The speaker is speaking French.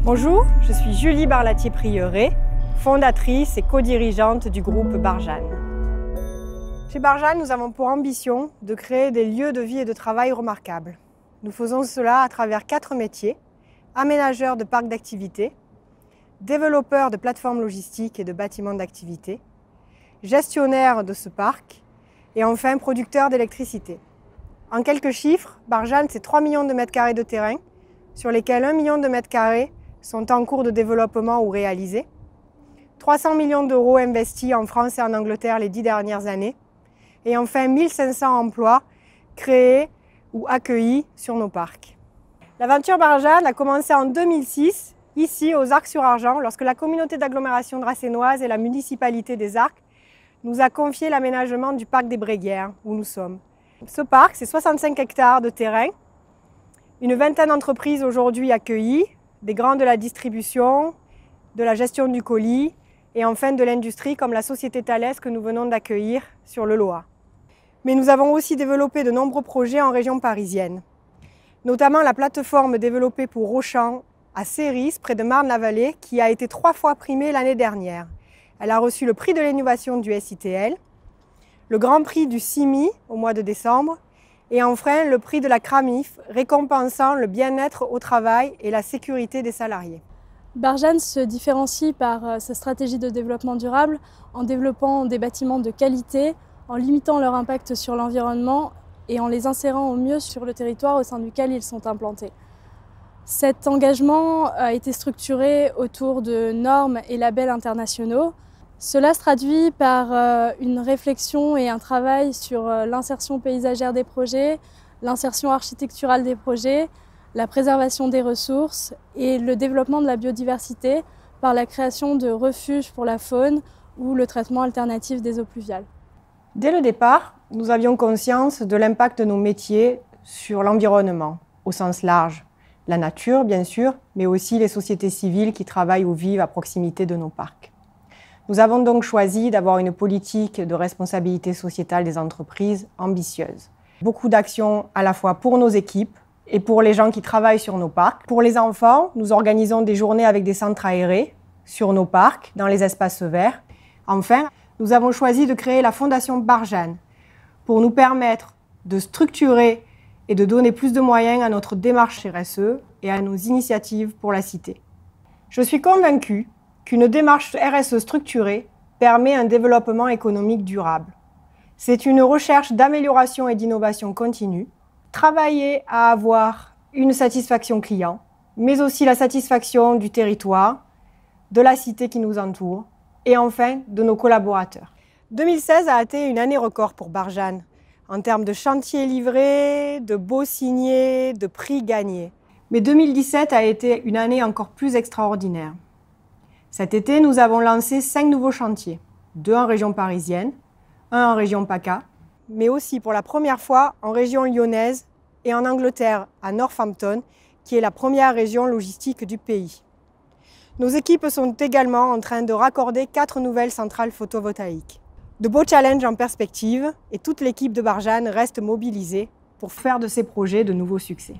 Bonjour, je suis Julie Barlatier-Prieuré, fondatrice et co-dirigeante du groupe Barjane. Chez Barjane, nous avons pour ambition de créer des lieux de vie et de travail remarquables. Nous faisons cela à travers 4 métiers: aménageurs de parcs d'activités, développeurs de plateformes logistiques et de bâtiments d'activité, gestionnaires de ce parc et enfin producteurs d'électricité. En quelques chiffres, Barjane, c'est 3 millions de mètres carrés de terrain, sur lesquels 1 million de mètres carrés sont en cours de développement ou réalisés, 300 millions d'euros investis en France et en Angleterre les 10 dernières années, et enfin 1500 emplois créés ou accueillis sur nos parcs. L'aventure Barjane a commencé en 2006, ici aux Arcs-sur-Argens, lorsque la communauté d'agglomération dracénoise et la municipalité des Arcs nous a confié l'aménagement du parc des Bréguières, où nous sommes. Ce parc, c'est 65 hectares de terrain, une vingtaine d'entreprises aujourd'hui accueillies, des grands de la distribution, de la gestion du colis et enfin de l'industrie comme la société Thales que nous venons d'accueillir sur le Loa. Mais nous avons aussi développé de nombreux projets en région parisienne, notamment la plateforme développée pour Auchan à Céris, près de Marne-la-Vallée, qui a été 3 fois primée l'année dernière. Elle a reçu le prix de l'innovation du SITL, le grand prix du CIMI au mois de décembre, et enfin le prix de la CRAMIF, récompensant le bien-être au travail et la sécurité des salariés. Barjane se différencie par sa stratégie de développement durable en développant des bâtiments de qualité, en limitant leur impact sur l'environnement et en les insérant au mieux sur le territoire au sein duquel ils sont implantés. Cet engagement a été structuré autour de normes et labels internationaux. Cela se traduit par une réflexion et un travail sur l'insertion paysagère des projets, l'insertion architecturale des projets, la préservation des ressources et le développement de la biodiversité par la création de refuges pour la faune ou le traitement alternatif des eaux pluviales. Dès le départ, nous avions conscience de l'impact de nos métiers sur l'environnement, au sens large. La nature, bien sûr, mais aussi les sociétés civiles qui travaillent ou vivent à proximité de nos parcs. Nous avons donc choisi d'avoir une politique de responsabilité sociétale des entreprises ambitieuse. Beaucoup d'actions à la fois pour nos équipes et pour les gens qui travaillent sur nos parcs. Pour les enfants, nous organisons des journées avec des centres aérés sur nos parcs, dans les espaces verts. Enfin, nous avons choisi de créer la Fondation Barjane pour nous permettre de structurer et de donner plus de moyens à notre démarche RSE et à nos initiatives pour la cité. Je suis convaincue qu'une démarche RSE structurée permet un développement économique durable. C'est une recherche d'amélioration et d'innovation continue, travailler à avoir une satisfaction client, mais aussi la satisfaction du territoire, de la cité qui nous entoure et enfin de nos collaborateurs. 2016 a été une année record pour Barjane, en termes de chantiers livrés, de baux signés, de prix gagnés. Mais 2017 a été une année encore plus extraordinaire. Cet été, nous avons lancé 5 nouveaux chantiers, 2 en région parisienne, 1 en région PACA, mais aussi pour la première fois en région lyonnaise et en Angleterre, à Northampton, qui est la première région logistique du pays. Nos équipes sont également en train de raccorder 4 nouvelles centrales photovoltaïques. De beaux challenges en perspective et toute l'équipe de Barjane reste mobilisée pour faire de ces projets de nouveaux succès.